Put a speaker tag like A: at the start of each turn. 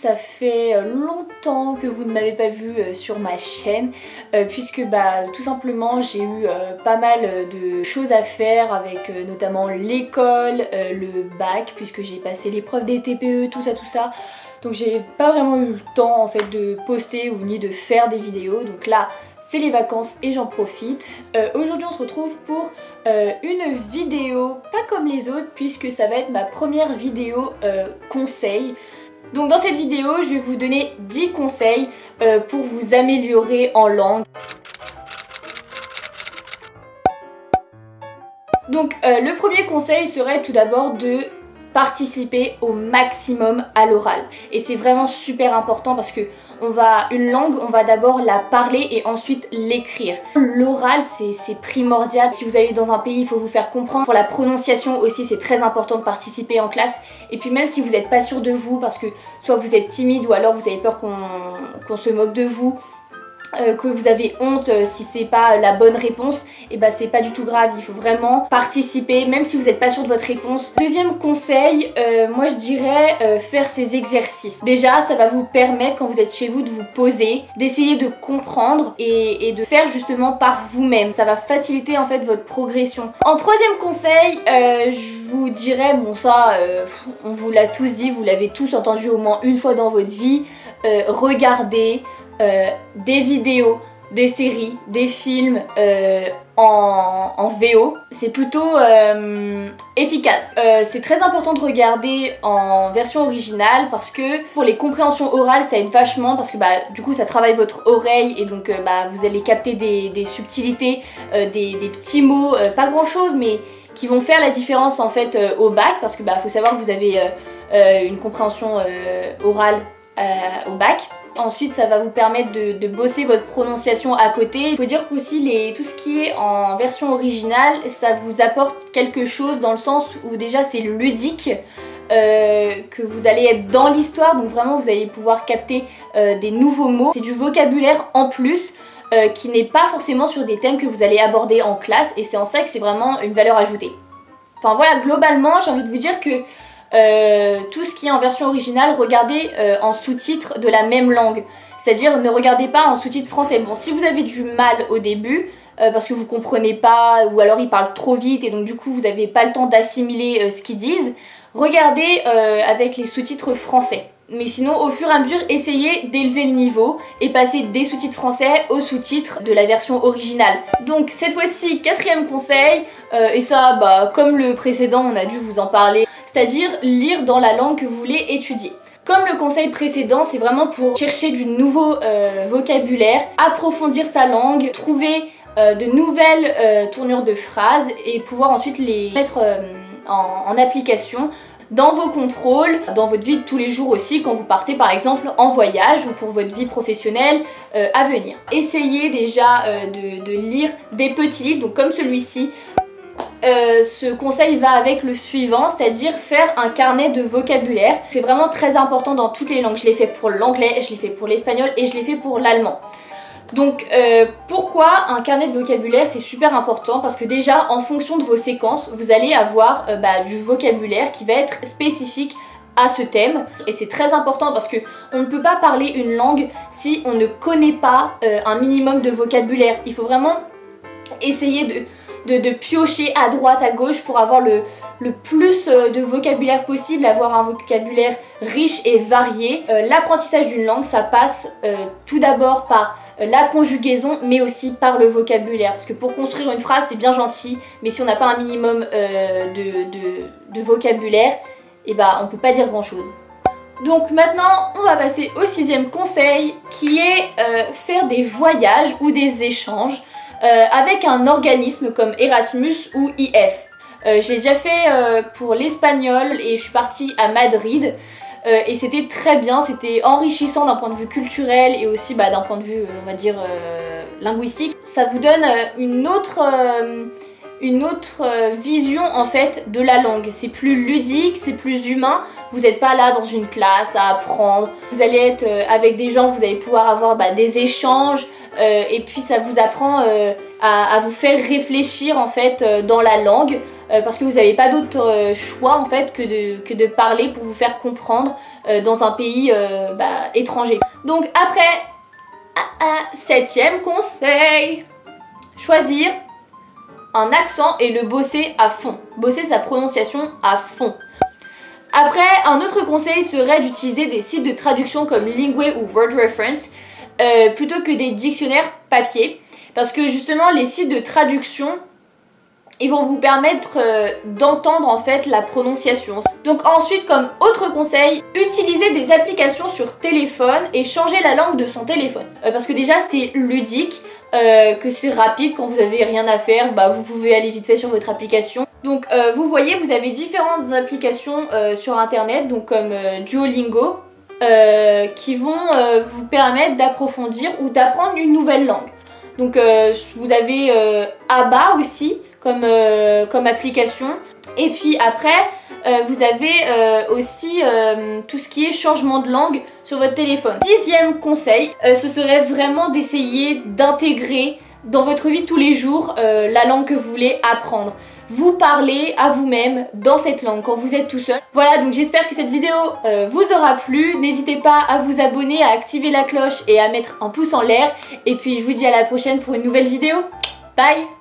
A: ça fait longtemps que vous ne m'avez pas vu sur ma chaîne puisque tout simplement j'ai eu pas mal de choses à faire avec notamment l'école, le bac puisque j'ai passé l'épreuve des TPE, tout ça. Donc j'ai pas vraiment eu le temps en fait de poster ou ni de faire des vidéos. Donc là c'est les vacances et j'en profite. Aujourd'hui on se retrouve pour une vidéo pas comme les autres puisque ça va être ma première vidéo conseil. Donc dans cette vidéo je vais vous donner 10 conseils pour vous améliorer en langue. Donc le premier conseil serait tout d'abord de participer au maximum à l'oral. Et c'est vraiment super important parce que une langue, on va d'abord la parler et ensuite l'écrire. L'oral, c'est primordial. Si vous allez dans un pays, il faut vous faire comprendre. Pour la prononciation aussi, c'est très important de participer en classe. Et puis même si vous n'êtes pas sûr de vous, parce que soit vous êtes timide ou alors vous avez peur qu'on se moque de vous, que vous avez honte si c'est pas la bonne réponse, et c'est pas du tout grave, il faut vraiment participer même si vous n'êtes pas sûr de votre réponse. Deuxième conseil, moi je dirais faire ces exercices. Déjà ça va vous permettre quand vous êtes chez vous de vous poser, d'essayer de comprendre et de faire justement par vous-même. Ça va faciliter en fait votre progression. En troisième conseil, je vous dirais, bon ça on vous l'a tous dit, vous l'avez tous entendu au moins une fois dans votre vie, regardez des vidéos, des séries, des films en VO, c'est plutôt efficace. C'est très important de regarder en version originale parce que pour les compréhensions orales ça aide vachement parce que du coup ça travaille votre oreille et donc vous allez capter des subtilités, des petits mots, pas grand chose mais qui vont faire la différence en fait au bac parce que faut savoir que vous avez une compréhension orale au bac. Ensuite ça va vous permettre de bosser votre prononciation à côté. Il faut dire qu'aussi tout ce qui est en version originale ça vous apporte quelque chose dans le sens où déjà c'est ludique, que vous allez être dans l'histoire donc vraiment vous allez pouvoir capter des nouveaux mots. C'est du vocabulaire en plus qui n'est pas forcément sur des thèmes que vous allez aborder en classe et c'est en ça que c'est vraiment une valeur ajoutée. Enfin voilà, globalement j'ai envie de vous dire que tout ce qui est en version originale, regardez en sous-titres de la même langue. C'est-à-dire ne regardez pas en sous-titres français. Bon, si vous avez du mal au début, parce que vous comprenez pas, ou alors ils parlent trop vite et donc du coup vous n'avez pas le temps d'assimiler ce qu'ils disent, regardez avec les sous-titres français. Mais sinon, au fur et à mesure, essayez d'élever le niveau et passer des sous-titres français aux sous-titres de la version originale. Donc cette fois-ci, quatrième conseil, et ça, comme le précédent, on a dû vous en parler, c'est-à-dire lire dans la langue que vous voulez étudier. Comme le conseil précédent, c'est vraiment pour chercher du nouveau vocabulaire, approfondir sa langue, trouver de nouvelles tournures de phrases et pouvoir ensuite les mettre en application dans vos contrôles, dans votre vie de tous les jours aussi quand vous partez par exemple en voyage ou pour votre vie professionnelle à venir. Essayez déjà de lire des petits livres, donc comme celui-ci. Ce conseil va avec le suivant, c'est-à-dire faire un carnet de vocabulaire. C'est vraiment très important dans toutes les langues. Je l'ai fait pour l'anglais, je l'ai fait pour l'espagnol et je l'ai fait pour l'allemand. Donc pourquoi un carnet de vocabulaire c'est super important? Parce que déjà en fonction de vos séquences vous allez avoir du vocabulaire qui va être spécifique à ce thème et c'est très important parce que on ne peut pas parler une langue si on ne connaît pas un minimum de vocabulaire. Il faut vraiment essayer de piocher à droite à gauche pour avoir le plus de vocabulaire possible, avoir un vocabulaire riche et varié. L'apprentissage d'une langue ça passe tout d'abord par la conjugaison mais aussi par le vocabulaire parce que pour construire une phrase c'est bien gentil mais si on n'a pas un minimum de vocabulaire on peut pas dire grand chose. Donc maintenant on va passer au sixième conseil qui est faire des voyages ou des échanges avec un organisme comme Erasmus ou IF. J'ai déjà fait pour l'espagnol et je suis partie à Madrid. Et c'était très bien, c'était enrichissant d'un point de vue culturel et aussi d'un point de vue on va dire linguistique. Ça vous donne une autre vision en fait de la langue. C'est plus ludique, c'est plus humain. Vous n'êtes pas là dans une classe à apprendre. Vous allez être avec des gens, vous allez pouvoir avoir des échanges et puis ça vous apprend à vous faire réfléchir en fait dans la langue. Parce que vous n'avez pas d'autre choix en fait que de parler pour vous faire comprendre dans un pays étranger. Donc après, 7e conseil, choisir un accent et le bosser à fond. Bosser sa prononciation à fond. Après, un autre conseil serait d'utiliser des sites de traduction comme Lingway ou Word Reference plutôt que des dictionnaires papier. Parce que justement, les sites de traduction, ils vont vous permettre d'entendre en fait la prononciation. Donc ensuite, comme autre conseil, utilisez des applications sur téléphone et changez la langue de son téléphone. Parce que déjà, c'est ludique, que c'est rapide, quand vous avez rien à faire, vous pouvez aller vite fait sur votre application. Donc vous voyez, vous avez différentes applications sur internet, donc comme Duolingo, qui vont vous permettre d'approfondir ou d'apprendre une nouvelle langue. Donc vous avez ABA aussi comme application. Et puis après, vous avez aussi tout ce qui est changement de langue sur votre téléphone. 10e conseil, ce serait vraiment d'essayer d'intégrer dans votre vie tous les jours la langue que vous voulez apprendre. Vous parlez à vous-même dans cette langue quand vous êtes tout seul. Voilà, donc j'espère que cette vidéo vous aura plu. N'hésitez pas à vous abonner, à activer la cloche et à mettre un pouce en l'air. Et puis je vous dis à la prochaine pour une nouvelle vidéo. Bye!